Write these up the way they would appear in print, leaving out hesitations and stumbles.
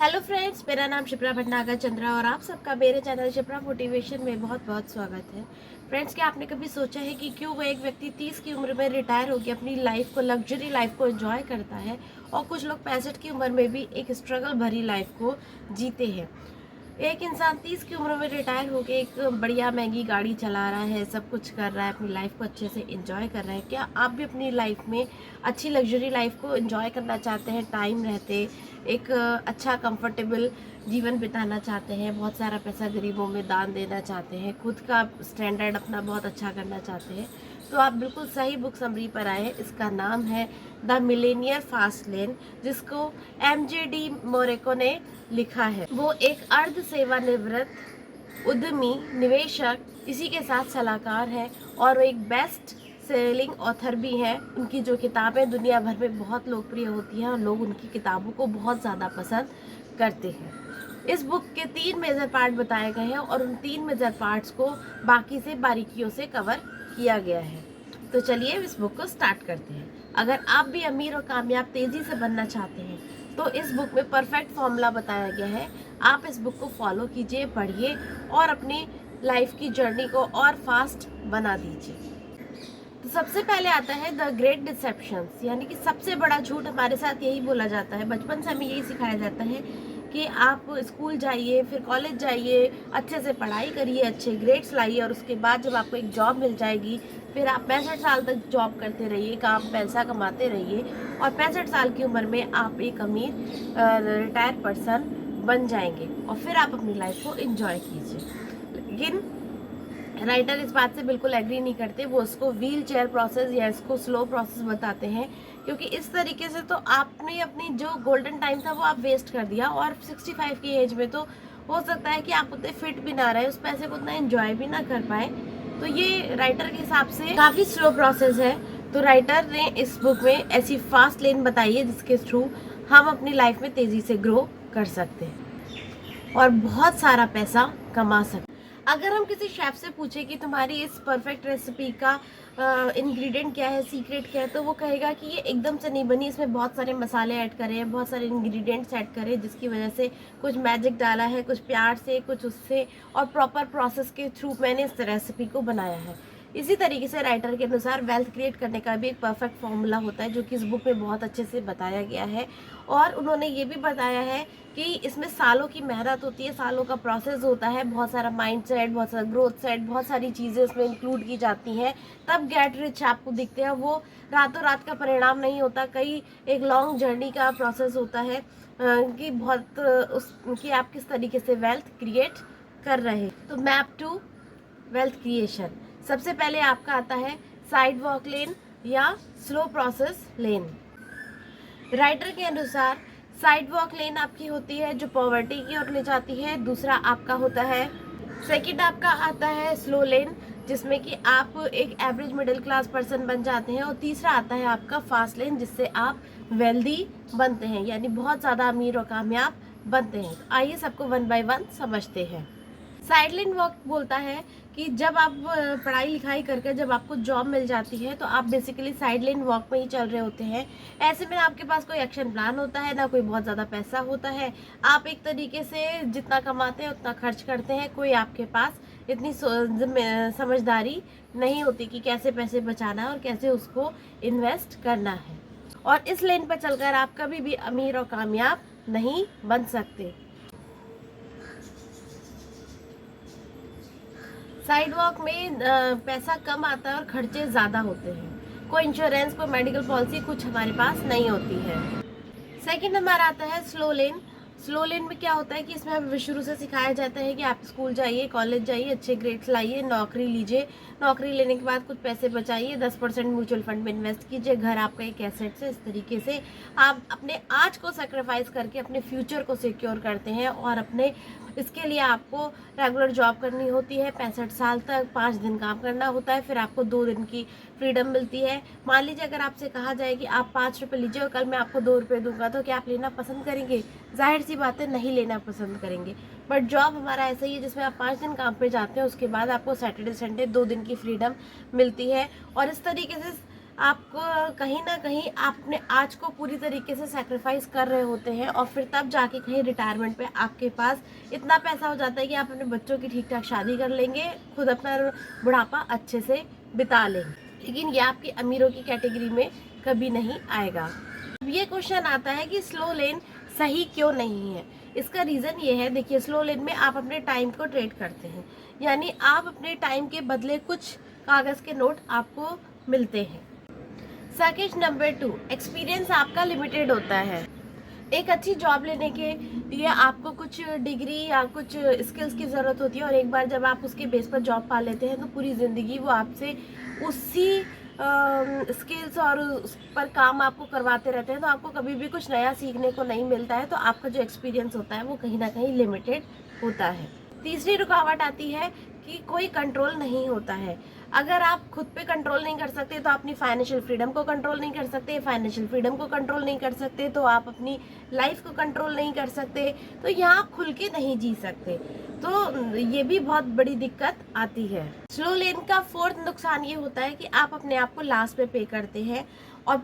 Hello friends, मेरा नाम शिप्रा भटनागर चंद्रा और आप सबका मेरे चैनल शिप्रा मोटिवेशन में बहुत बहुत स्वागत है। फ्रेंड्स, क्या आपने कभी सोचा है कि क्यों वो एक व्यक्ति 30 की उम्र में रिटायर होकर अपनी लाइफ को, लग्जरी लाइफ को एंजॉय करता है और कुछ लोग 65 की उम्र में भी एक स्ट्रगल भरी लाइफ को जीते हैं। एक इंसान 30 की उम्र में रिटायर होकर एक बढ़िया महंगी गाड़ी चला रहा है, सब कुछ कर रहा है, अपनी लाइफ को अच्छे से एंजॉय कर रहा है। क्या आप भी अपनी लाइफ में अच्छी लग्जरी लाइफ को एंजॉय करना चाहते हैं? टाइम रहते एक अच्छा कंफर्टेबल जीवन बिताना चाहते हैं, बहुत सारा पैसा गरीबों में दान देना चाहते हैं, खुद का स्टैंडर्ड अपना बहुत अच्छा करना चाहते हैं, तो आप बिल्कुल सही बुक समरी पर आए हैं। इसका नाम है द मिलेनियर फास्ट लेन, जिसको MJD मोरेको ने लिखा है। वो एक अर्ध सेवानिवृत्त उद्यमी, निवेशक, इसी के साथ सलाहकार है और वो एक बेस्ट सेलिंग ऑथर भी है। उनकी जो किताबें दुनिया भर में बहुत लोकप्रिय होती हैं और लोग उनकी किताबों को बहुत ज़्यादा पसंद करते हैं। इस बुक के 3 मेजर पार्ट बताए गए हैं और उन 3 मेजर पार्ट्स को बाकी से बारीकियों से कवर किया गया है। तो चलिए इस बुक को स्टार्ट करते हैं। अगर आप भी अमीर और कामयाब तेज़ी से बनना चाहते हैं तो इस बुक में परफेक्ट फॉर्मूला बताया गया है। आप इस बुक को फॉलो कीजिए, पढ़िए और अपनी लाइफ की जर्नी को और फास्ट बना दीजिए। तो सबसे पहले आता है द ग्रेट डिसेप्शंस, यानी कि सबसे बड़ा झूठ। हमारे साथ यही बोला जाता है, बचपन से हमें यही सिखाया जाता है कि आप स्कूल जाइए, फिर कॉलेज जाइए, अच्छे से पढ़ाई करिए, अच्छे ग्रेड्स लाइए और उसके बाद जब आपको एक जॉब मिल जाएगी फिर आप 65 साल तक जॉब करते रहिए, काम पैसा कमाते रहिए और 65 साल की उम्र में आप एक अमीर रिटायर्ड पर्सन बन जाएंगे और फिर आप अपनी लाइफ को एंजॉय कीजिए। लेकिन राइटर इस बात से बिल्कुल एग्री नहीं करते। वो इसको व्हील चेयर प्रोसेस या इसको स्लो प्रोसेस बताते हैं, क्योंकि इस तरीके से तो आपने अपनी जो गोल्डन टाइम था वो आप वेस्ट कर दिया और 65 की एज में तो हो सकता है कि आप उतने फिट भी ना रहे, उस पैसे को उतना एंजॉय भी ना कर पाए। तो ये राइटर के हिसाब से काफ़ी स्लो प्रोसेस है। तो राइटर ने इस बुक में ऐसी फास्ट लेन बताई है जिसके थ्रू हम अपनी लाइफ में तेज़ी से ग्रो कर सकते हैं और बहुत सारा पैसा कमा सकते हैं। अगर हम किसी शेफ से पूछे कि तुम्हारी इस परफेक्ट रेसिपी का इंग्रेडिएंट क्या है, सीक्रेट क्या है, तो वो कहेगा कि ये एकदम से नहीं बनी, इसमें बहुत सारे मसाले ऐड करे हैं, बहुत सारे इंग्रेडिएंट्स ऐड करे, जिसकी वजह से कुछ मैजिक डाला है, कुछ प्यार से, कुछ उससे और प्रॉपर प्रोसेस के थ्रू मैंने इस रेसिपी को बनाया है। इसी तरीके से राइटर के अनुसार वेल्थ क्रिएट करने का भी एक परफेक्ट फॉर्मूला होता है, जो कि इस बुक में बहुत अच्छे से बताया गया है। और उन्होंने ये भी बताया है कि इसमें सालों की मेहनत होती है, सालों का प्रोसेस होता है, बहुत सारा माइंड सेट, बहुत सारा ग्रोथ सेट, बहुत सारी चीज़ें इसमें इंक्लूड की जाती हैं, तब गेट रिच आपको दिखते हैं। वो रातों रात का परिणाम नहीं होता, कई एक लॉन्ग जर्नी का प्रोसेस होता है कि बहुत कि आप किस तरीके से वेल्थ क्रिएट कर रहे हैं। तो मैप टू वेल्थ क्रिएशन, सबसे पहले आपका आता है साइड वॉक लेन या स्लो प्रोसेस लेन। राइटर के अनुसार साइड वॉक लेन आपकी होती है जो पॉवर्टी की ओर ले जाती है। दूसरा आपका होता है, सेकंड आपका आता है स्लो लेन, जिसमें कि आप एक एवरेज मिडिल क्लास पर्सन बन जाते हैं। और तीसरा आता है आपका फास्ट लेन, जिससे आप वेल्दी बनते हैं, यानी बहुत ज़्यादा अमीर और कामयाब बनते हैं। तो आइए सबको वन बाय वन समझते हैं। साइडलाइन वॉक बोलता है कि जब आप पढ़ाई लिखाई करके जब आपको जॉब मिल जाती है तो आप बेसिकली साइडलाइन वॉक में ही चल रहे होते हैं। ऐसे में आपके पास कोई एक्शन प्लान होता है ना, कोई बहुत ज़्यादा पैसा होता है। आप एक तरीके से जितना कमाते हैं उतना खर्च करते हैं। कोई आपके पास इतनी समझदारी नहीं होती कि कैसे पैसे बचाना है और कैसे उसको इन्वेस्ट करना है। और इस लेन पर चलकर आप कभी भी अमीर और कामयाब नहीं बन सकते। साइड वॉक में पैसा कम आता है और खर्चे ज़्यादा होते हैं। कोई इंश्योरेंस, कोई मेडिकल पॉलिसी कुछ हमारे पास नहीं होती है। सेकंड हमारा आता है स्लो लेन। स्लो लेन में क्या होता है कि इसमें हमें शुरू से सिखाया जाता है कि आप स्कूल जाइए, कॉलेज जाइए, अच्छे ग्रेड्स लाइए, नौकरी लीजिए, नौकरी लेने के बाद कुछ पैसे बचाइए, 10% म्यूचुअल फंड में इन्वेस्ट कीजिए, घर आपका एक एसेट है। इस तरीके से आप अपने आज को सेक्रीफाइस करके अपने फ्यूचर को सिक्योर करते हैं। और अपने इसके लिए आपको रेगुलर जॉब करनी होती है, 65 साल तक 5 दिन काम करना होता है, फिर आपको 2 दिन की फ्रीडम मिलती है। मान लीजिए अगर आपसे कहा जाए कि आप 5 रुपये लीजिए और कल मैं आपको 2 रुपये दूंगा, तो क्या आप लेना पसंद करेंगे? जाहिर सी बात है, नहीं लेना पसंद करेंगे। बट जॉब हमारा ऐसा ही है जिसमें आप 5 दिन काम पे जाते हैं, उसके बाद आपको सैटरडे संडे 2 दिन की फ्रीडम मिलती है। और इस तरीके से आपको कहीं ना कहीं अपने आज को पूरी तरीके से सेक्रीफाइस कर रहे होते हैं, और फिर तब जाके कहीं रिटायरमेंट पे आपके पास इतना पैसा हो जाता है कि आप अपने बच्चों की ठीक ठाक शादी कर लेंगे, खुद अपना बुढ़ापा अच्छे से बिता लेंगे। लेकिन ये आपकी अमीरों की कैटेगरी में कभी नहीं आएगा। अब ये क्वेश्चन आता है कि स्लो लेन सही क्यों नहीं है। इसका रीज़न ये है, देखिए स्लो लेन में आप अपने टाइम को ट्रेड करते हैं, यानी आप अपने टाइम के बदले कुछ कागज़ के नोट आपको मिलते हैं। पैकेज नंबर 2, एक्सपीरियंस आपका लिमिटेड होता है। एक अच्छी जॉब लेने के लिए आपको कुछ डिग्री या कुछ स्किल्स की ज़रूरत होती है, और एक बार जब आप उसके बेस पर जॉब पा लेते हैं तो पूरी ज़िंदगी वो आपसे उसी स्किल्स और उस पर काम आपको करवाते रहते हैं, तो आपको कभी भी कुछ नया सीखने को नहीं मिलता है। तो आपका जो एक्सपीरियंस होता है वो कहीं ना कहीं लिमिटेड होता है। तीसरी रुकावट आती है कि कोई कंट्रोल नहीं होता है। अगर आप खुद पे कंट्रोल नहीं कर सकते तो अपनी फाइनेंशियल फ्रीडम को कंट्रोल नहीं कर सकते, फाइनेंशियल फ्रीडम को कंट्रोल नहीं कर सकते तो आप अपनी लाइफ को कंट्रोल नहीं कर सकते, तो यहाँ आप खुल के नहीं जी सकते। तो ये भी बहुत बड़ी दिक्कत आती है। स्लो लेन का फोर्थ नुकसान ये होता है कि आप अपने आप को लास्ट पे करते हैं, और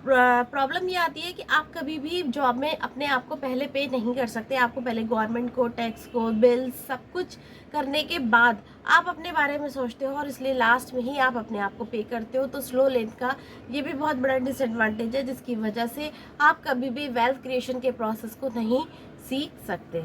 प्रॉब्लम ये आती है कि आप कभी भी जॉब में अपने आप को पहले पे नहीं कर सकते। आपको पहले गवर्नमेंट को, टैक्स को, बिल्स सब कुछ करने के बाद आप अपने बारे में सोचते हो, और इसलिए लास्ट में ही आप अपने आप को पे करते हो। तो स्लो लेन का ये भी बहुत बड़ा डिसएडवांटेज है, जिसकी वजह से आप कभी भी वेल्थ क्रिएशन के प्रोसेस को नहीं सीख सकते।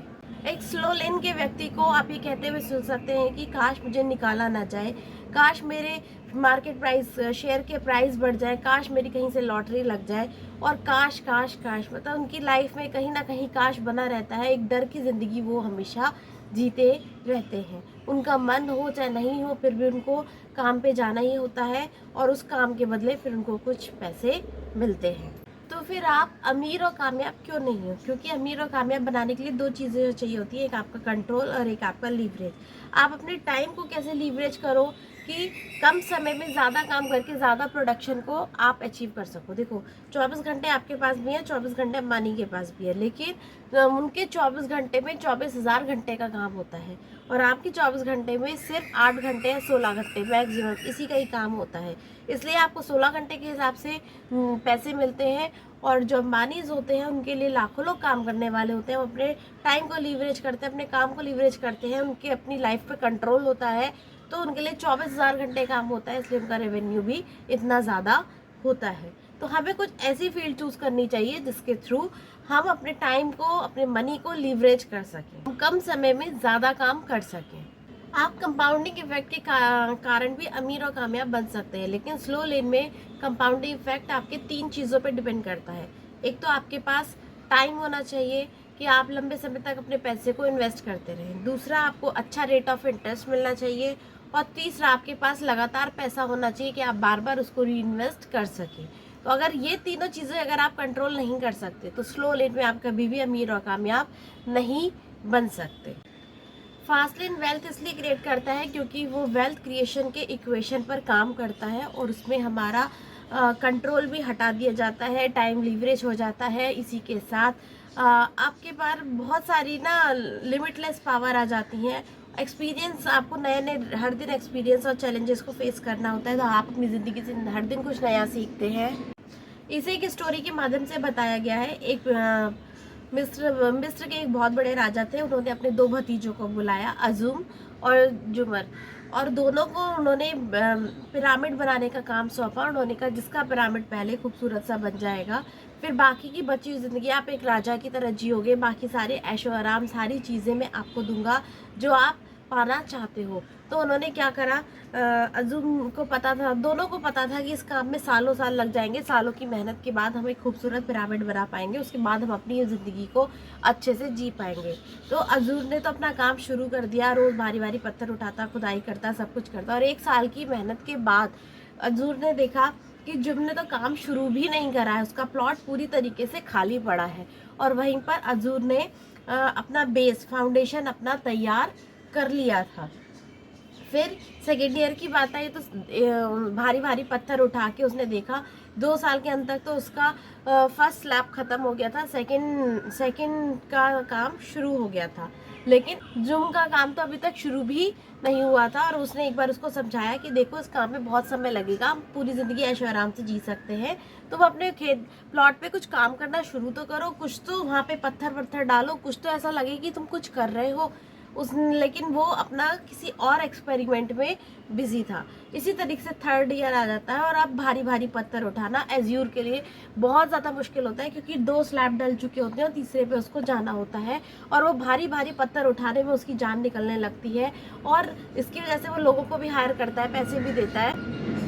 एक स्लो लेन के व्यक्ति को आप ये कहते हुए सुन सकते हैं कि काश मुझे निकाला ना जाए, काश मेरे मार्केट प्राइस, शेयर के प्राइस बढ़ जाए, काश मेरी कहीं से लॉटरी लग जाए, और काश काश काश, मतलब उनकी लाइफ में कहीं ना कहीं काश बना रहता है। एक डर की ज़िंदगी वो हमेशा जीते रहते हैं। उनका मन हो चाहे नहीं हो, फिर भी उनको काम पे जाना ही होता है, और उस काम के बदले फिर उनको कुछ पैसे मिलते हैं। तो फिर आप अमीर और कामयाब क्यों नहीं हो? क्योंकि अमीर और कामयाब बनाने के लिए दो चीज़ें चाहिए होती है, एक आपका कंट्रोल और एक आपका लीवरेज। आप अपने टाइम को कैसे लीवरेज करो कि कम समय में ज़्यादा काम करके ज़्यादा प्रोडक्शन को आप अचीव कर सको। देखो 24 घंटे आपके पास भी है, 24 घंटे अंबानी के पास भी है, लेकिन उनके 24 घंटे में 24,000 घंटे का काम होता है, और आपके 24 घंटे में सिर्फ 8 घंटे या 16 घंटे मैक्सिमम इसी का ही काम होता है। इसलिए आपको 16 घंटे के हिसाब से पैसे मिलते हैं, और जो अंबानीज होते हैं उनके लिए लाखों लोग काम करने वाले होते हैं। वो अपने टाइम को लीवरेज करते हैं, अपने काम को लीवरेज करते हैं, उनके अपनी लाइफ पे कंट्रोल होता है, तो उनके लिए 24,000 घंटे काम होता है, इसलिए उनका रेवेन्यू भी इतना ज़्यादा होता है। तो हमें कुछ ऐसी फील्ड चूज़ करनी चाहिए जिसके थ्रू हम अपने टाइम को, अपने मनी को लीवरेज कर सकें, कम समय में ज़्यादा काम कर सकें। आप कंपाउंडिंग इफेक्ट के कारण भी अमीर और कामयाब बन सकते हैं, लेकिन स्लो लेन में कंपाउंडिंग इफेक्ट आपके 3 चीज़ों पर डिपेंड करता है। एक तो आपके पास टाइम होना चाहिए कि आप लंबे समय तक अपने पैसे को इन्वेस्ट करते रहें। दूसरा, आपको अच्छा रेट ऑफ इंटरेस्ट मिलना चाहिए, और तीसरा, आपके पास लगातार पैसा होना चाहिए कि आप बार बार उसको री इन्वेस्ट कर सकें। तो अगर ये तीनों चीज़ें अगर आप कंट्रोल नहीं कर सकते तो स्लो लेन में आप कभी भी अमीर और कामयाब नहीं बन सकते। फास्ट लेन वेल्थ इसलिए क्रिएट करता है क्योंकि वो वेल्थ क्रिएशन के इक्वेशन पर काम करता है, और उसमें हमारा कंट्रोल भी हटा दिया जाता है, टाइम लीवरेज हो जाता है। इसी के साथ आपके पास बहुत सारी ना लिमिटलेस पावर आ जाती हैं। एक्सपीरियंस, आपको नए नए हर दिन एक्सपीरियंस और चैलेंजेस को फेस करना होता है, तो आप अपनी ज़िंदगी से हर दिन कुछ नया सीखते हैं। इसे एक स्टोरी के माध्यम से बताया गया है। एक मिस्र के एक बहुत बड़े राजा थे। उन्होंने अपने 2 भतीजों को बुलाया, अजूम और जुमर, और दोनों को उन्होंने पिरामिड बनाने का काम सौंपा। उन्होंने कहा जिसका पिरामिड पहले खूबसूरत सा बन जाएगा, फिर बाकी की बची हुई ज़िंदगी आप एक राजा की तरह जियोगे, बाकी सारे ऐशो आराम, सारी चीज़ें मैं आपको दूंगा जो आप पाना चाहते हो। तो उन्होंने क्या करा, अजूम को पता था, दोनों को पता था कि इस काम में सालों साल लग जाएंगे, सालों की मेहनत के बाद हम एक खूबसूरत पिरामिड बना पाएंगे, उसके बाद हम अपनी ज़िंदगी को अच्छे से जी पाएंगे। तो अजूम ने तो अपना काम शुरू कर दिया, रोज़ भारी भारी पत्थर उठाता, खुदाई करता, सब कुछ करता, और 1 साल की मेहनत के बाद अजूर ने देखा कि जुम ने तो काम शुरू भी नहीं करा है, उसका प्लॉट पूरी तरीके से खाली पड़ा है, और वहीं पर अजूर ने अपना बेस, फाउंडेशन अपना तैयार कर लिया था। फिर सेकेंड ईयर की बात आई तो भारी भारी पत्थर उठा के उसने देखा 2 साल के अंत तक तो उसका फर्स्ट स्लैब ख़त्म हो गया था, सेकंड का काम शुरू हो गया था, लेकिन जूम का काम तो अभी तक शुरू भी नहीं हुआ था। और उसने एक बार उसको समझाया कि देखो इस काम में बहुत समय लगेगा, हम पूरी ज़िंदगी ऐशो आराम से जी सकते हैं, तुम अपने खेत प्लॉट पे कुछ काम करना शुरू तो करो, कुछ तो वहाँ पे पत्थर वत्थर डालो, कुछ तो ऐसा लगे कि तुम कुछ कर रहे हो। लेकिन वो अपना किसी और एक्सपेरिमेंट में बिजी था। इसी तरीके से थर्ड ईयर आ जाता है और अब भारी भारी पत्थर उठाना एज्यूर के लिए बहुत ज़्यादा मुश्किल होता है, क्योंकि 2 स्लैब डल चुके होते हैं और तीसरे पे उसको जाना होता है, और वो भारी भारी पत्थर उठाने में उसकी जान निकलने लगती है। और इसकी वजह से वो लोगों को भी हायर करता है, पैसे भी देता है।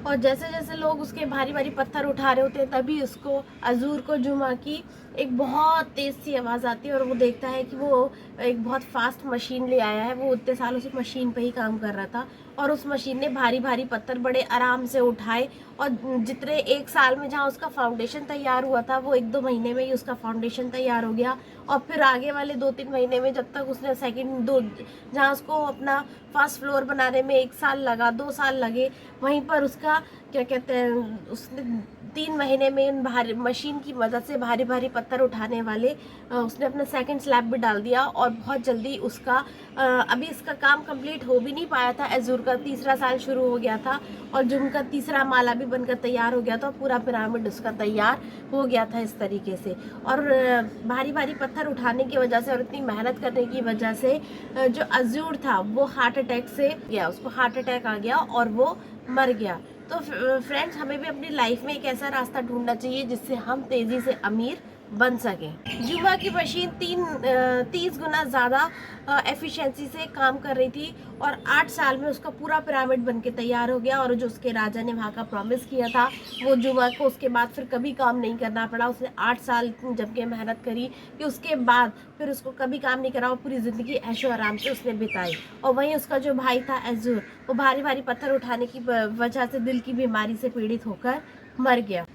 और जैसे जैसे लोग उसके भारी भारी पत्थर उठा रहे होते हैं, तभी उसको अजूर को जुमा की एक बहुत तेज़ सी आवाज़ आती है, और वो देखता है कि वो एक बहुत फास्ट मशीन ले आया है। वो उतने सालों से मशीन पे ही काम कर रहा था, और उस मशीन ने भारी भारी पत्थर बड़े आराम से उठाए, और जितने 1 साल में जहाँ उसका फाउंडेशन तैयार हुआ था, वो 1-2 महीने में ही उसका फाउंडेशन तैयार हो गया। और फिर आगे वाले 2-3 महीने में, जब तक उसने सेकंड दो जहाँ उसको अपना फर्स्ट फ्लोर बनाने में 1 साल लगा, 2 साल लगे, वहीं पर उसका क्या कहते हैं, उसने 3 महीने में इन भारी मशीन की मदद से भारी भारी पत्थर उठाने वाले उसने अपना सेकंड स्लैब भी डाल दिया। और बहुत जल्दी उसका अभी इसका काम कंप्लीट हो भी नहीं पाया था। एजूर का तीसरा साल शुरू हो गया था, और जुम का तीसरा माला भी बनकर तैयार हो गया था, पूरा पिरामिड उसका तैयार हो गया था इस तरीके से। और भारी भारी पत्थर उठाने की वजह से और इतनी मेहनत करने की वजह से जो अजूर था वो हार्ट अटैक से गया, उसको हार्ट अटैक आ गया और वो मर गया। तो फ्रेंड्स, हमें भी अपनी लाइफ में एक ऐसा रास्ता ढूंढना चाहिए जिससे हम तेज़ी से अमीर बन सकें। जुमा की मशीन 30 गुना ज़्यादा एफिशिएंसी से काम कर रही थी, और 8 साल में उसका पूरा पिरामिड बन के तैयार हो गया। और जो उसके राजा ने वहाँ का प्रॉमिस किया था, वो जुमा को उसके बाद फिर कभी काम नहीं करना पड़ा। उसने 8 साल जम के मेहनत करी कि उसके बाद फिर उसको कभी काम नहीं करा, और पूरी ज़िंदगी ऐशो आराम से उसने बिताई। और वहीं उसका जो भाई था एजूर, वो भारी भारी पत्थर उठाने की वजह से दिल की बीमारी से पीड़ित होकर मर गया।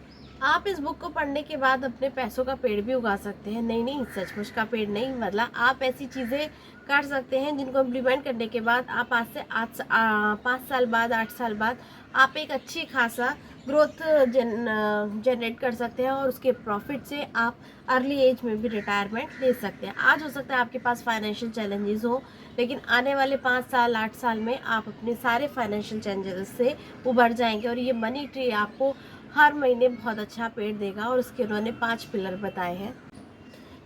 आप इस बुक को पढ़ने के बाद अपने पैसों का पेड़ भी उगा सकते हैं। नहीं नहीं, सचमुच का पेड़ नहीं, मतलब आप ऐसी चीज़ें कर सकते हैं जिनको इम्प्लीमेंट करने के बाद आप आज से 5 साल बाद, 8 साल बाद आप एक अच्छी खासा ग्रोथ जनरेट कर सकते हैं, और उसके प्रॉफिट से आप अर्ली एज में भी रिटायरमेंट ले सकते हैं। आज हो सकता है आपके पास फाइनेंशियल चैलेंजेस हो, लेकिन आने वाले 5 साल, 8 साल में आप अपने सारे फाइनेंशियल चैलेंजेस से उभर जाएंगे। और ये मनी ट्री आपको हर महीने बहुत अच्छा पेड़ देगा, और उसके उन्होंने 5 पिलर बताए हैं।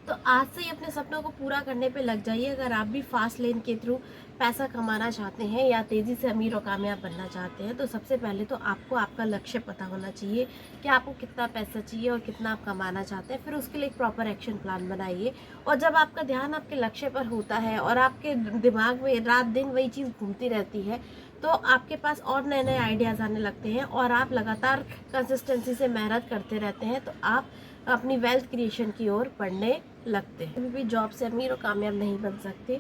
तो आज से ही अपने सपनों को पूरा करने पे लग जाइए। अगर आप भी फास्ट लेन के थ्रू पैसा कमाना चाहते हैं या तेज़ी से अमीर और कामयाब बनना चाहते हैं, तो सबसे पहले तो आपको आपका लक्ष्य पता होना चाहिए कि आपको कितना पैसा चाहिए और कितना आप कमाना चाहते हैं। फिर उसके लिए एक प्रॉपर एक्शन प्लान बनाइए, और जब आपका ध्यान आपके लक्ष्य पर होता है और आपके दिमाग में रात दिन वही चीज़ घूमती रहती है, तो आपके पास और नए नए आइडियाज़ आने लगते हैं, और आप लगातार कंसिस्टेंसी से मेहनत करते रहते हैं, तो आप अपनी वेल्थ क्रिएशन की ओर बढ़ने लगते हैं। कभी भी जॉब से अमीर और कामयाब नहीं बन सकते।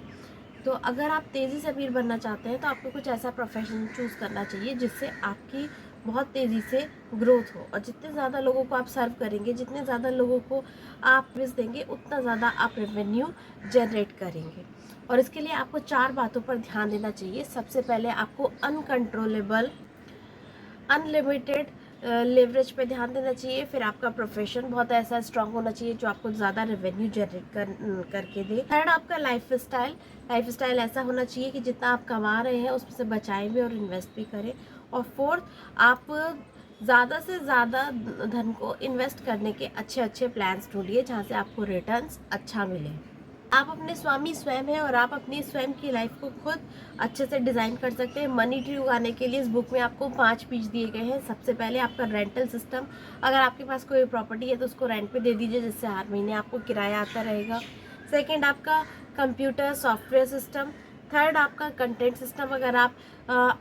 तो अगर आप तेज़ी से अमीर बनना चाहते हैं, तो आपको कुछ ऐसा प्रोफेशन चूज़ करना चाहिए जिससे आपकी बहुत तेज़ी से ग्रोथ हो। और जितने ज़्यादा लोगों को आप सर्व करेंगे, जितने ज़्यादा लोगों को आप सर्विस देंगे, उतना ज़्यादा आप रेवेन्यू जनरेट करेंगे। और इसके लिए आपको 4 बातों पर ध्यान देना चाहिए। सबसे पहले आपको अनकंट्रोलेबल, अनलिमिटेड लेवरेज पे ध्यान देना चाहिए। फिर आपका प्रोफेशन बहुत ऐसा स्ट्रांग होना चाहिए जो आपको ज़्यादा रेवेन्यू जनरेट करके दे। थर्ड, आपका लाइफ स्टाइल ऐसा होना चाहिए कि जितना आप कमा रहे हैं उसमें से बचाएं भी और इन्वेस्ट भी करें। और फोर्थ, आप ज़्यादा से ज़्यादा धन को इन्वेस्ट करने के अच्छे अच्छे प्लान्स ढूंढिए जहाँ से आपको रिटर्न्स अच्छा मिले। आप अपने स्वामी स्वयं हैं, और आप अपनी स्वयं की लाइफ को खुद अच्छे से डिज़ाइन कर सकते हैं। मनी ट्री उगाने के लिए इस बुक में आपको 5 पीस दिए गए हैं। सबसे पहले आपका रेंटल सिस्टम। अगर आपके पास कोई प्रॉपर्टी है तो उसको रेंट पे दे दीजिए, जिससे हर महीने आपको किराया आता रहेगा। सेकंड, आपका कंप्यूटर सॉफ्टवेयर सिस्टम। थर्ड, आपका कंटेंट सिस्टम। अगर आप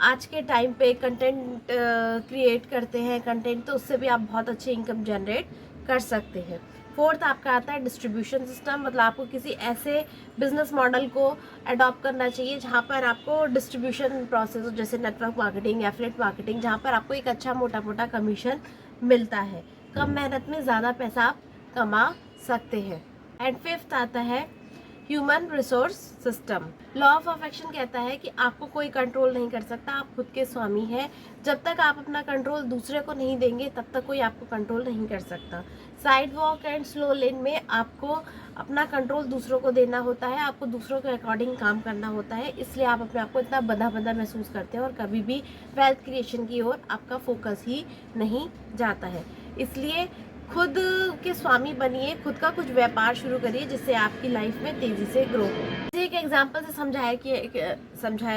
आज के टाइम पे कंटेंट क्रिएट करते हैं कंटेंट, तो उससे भी आप बहुत अच्छी इनकम जनरेट कर सकते हैं। फोर्थ, आपका आता है डिस्ट्रीब्यूशन सिस्टम। मतलब आपको किसी ऐसे बिजनेस मॉडल को अडॉप्ट करना चाहिए जहाँ पर आपको डिस्ट्रीब्यूशन प्रोसेस, जैसे नेटवर्क मार्केटिंग, एफिलिएट मार्केटिंग, जहाँ पर आपको एक अच्छा मोटा मोटा कमीशन मिलता है। कम मेहनत में ज़्यादा पैसा आप कमा सकते हैं। एंड फिफ्थ आता है human resource system. Law of affection कहता है कि आपको कोई कंट्रोल नहीं कर सकता, आप खुद के स्वामी हैं। जब तक आप अपना कंट्रोल दूसरे को नहीं देंगे तब तक कोई आपको कंट्रोल नहीं कर सकता। साइड वॉक एंड स्लो लेन में आपको अपना कंट्रोल दूसरों को देना होता है, आपको दूसरों के अकॉर्डिंग काम करना होता है, इसलिए आप अपने आप को इतना बंधा बंधा महसूस करते हैं और कभी भी वेल्थ क्रिएशन की ओर आपका फोकस ही नहीं जाता है। इसलिए खुद के स्वामी बनिए, खुद का कुछ व्यापार शुरू करिए जिससे आपकी लाइफ में तेजी से ग्रो हो। एक एग्जांपल से समझाया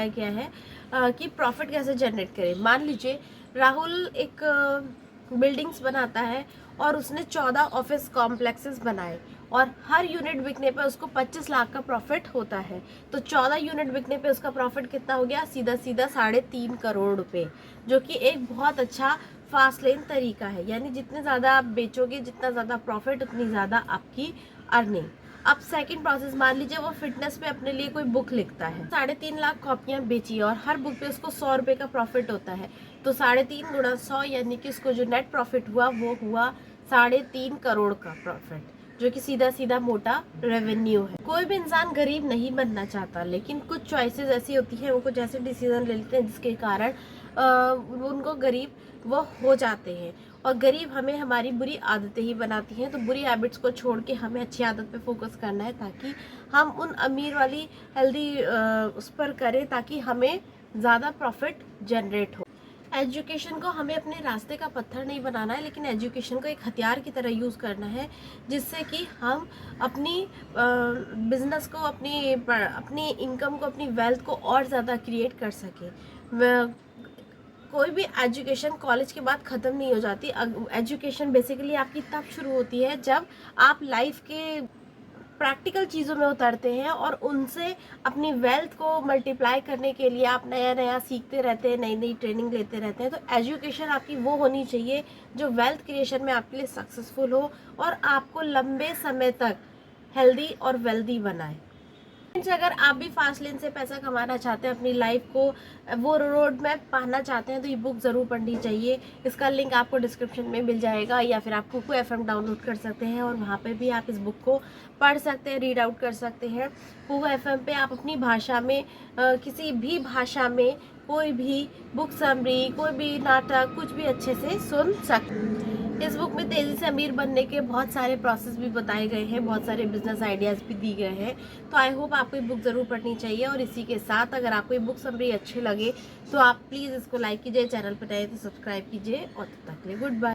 गया है कि प्रॉफिट कैसे जनरेट करें। मान लीजिए राहुल एक बिल्डिंग्स बनाता है और उसने 14 ऑफिस कॉम्प्लेक्सेस बनाए और हर यूनिट बिकने पे उसको 25 लाख का प्रॉफिट होता है। तो 14 यूनिट बिकने पे उसका प्रॉफिट कितना हो गया? सीधा सीधा 3.5 करोड़ रुपए, जो कि एक बहुत अच्छा फास्ट लेन तरीका है। यानी जितने ज़्यादा आप बेचोगे, जितना ज़्यादा प्रॉफिट, उतनी ज़्यादा आपकी अर्निंग। अब सेकंड प्रोसेस, मान लीजिए वो फिटनेस पे अपने लिए कोई बुक लिखता है, 3.5 लाख कॉपियाँ बेची और हर बुक पे उसको 100 रुपये का प्रॉफिट होता है। तो 3.5 गुणा 100 यानी कि उसको जो नेट प्रॉफिट हुआ वो हुआ 3.5 करोड़ का प्रॉफिट, जो कि सीधा सीधा मोटा रेवेन्यू है। कोई भी इंसान गरीब नहीं बनना चाहता, लेकिन कुछ चॉइसेस ऐसी होती हैं, वो कुछ ऐसे डिसीजन ले लेते हैं जिसके कारण उनको गरीब वो हो जाते हैं। और गरीब हमें हमारी बुरी आदतें ही बनाती हैं, तो बुरी हैबिट्स को छोड़ के हमें अच्छी आदत पे फोकस करना है ताकि हम उन अमीर वाली हेल्दी उस पर करें ताकि हमें ज़्यादा प्रॉफिट जनरेट हो। एजुकेशन को हमें अपने रास्ते का पत्थर नहीं बनाना है, लेकिन एजुकेशन को एक हथियार की तरह यूज़ करना है जिससे कि हम अपनी बिजनेस को, अपनी इनकम को, अपनी वेल्थ को और ज़्यादा क्रिएट कर सकें। कोई भी एजुकेशन कॉलेज के बाद ख़त्म नहीं हो जाती। एजुकेशन बेसिकली आपकी तब शुरू होती है जब आप लाइफ के प्रैक्टिकल चीज़ों में उतरते हैं और उनसे अपनी वेल्थ को मल्टीप्लाई करने के लिए आप नया नया सीखते रहते हैं, नई नई ट्रेनिंग लेते रहते हैं। तो एजुकेशन आपकी वो होनी चाहिए जो वेल्थ क्रिएशन में आपके लिए सक्सेसफुल हो और आपको लंबे समय तक हेल्दी और वेल्दी बनाए। अगर आप भी फास्ट लेन से पैसा कमाना चाहते हैं, अपनी लाइफ को वो रोड मैप पाना चाहते हैं, तो ये बुक ज़रूर पढ़नी चाहिए। इसका लिंक आपको डिस्क्रिप्शन में मिल जाएगा, या फिर आप कुकू FM डाउनलोड कर सकते हैं और वहाँ पे भी आप इस बुक को पढ़ सकते हैं, रीड आउट कर सकते हैं। कुकू FM पे आप अपनी भाषा में, किसी भी भाषा में कोई भी बुक समरी, कोई भी नाटक, कुछ भी अच्छे से सुन सकते हैं। इस बुक में तेज़ी से अमीर बनने के बहुत सारे प्रोसेस भी बताए गए हैं, बहुत सारे बिजनेस आइडियाज़ भी दिए गए हैं। तो आई होप आपको ये बुक ज़रूर पढ़नी चाहिए। और इसी के साथ अगर आपको ये बुक समरी अच्छी लगे तो आप प्लीज़ इसको लाइक कीजिए, चैनल पर नए तो सब्सक्राइब कीजिए। और तब तक के लिए गुड बाय।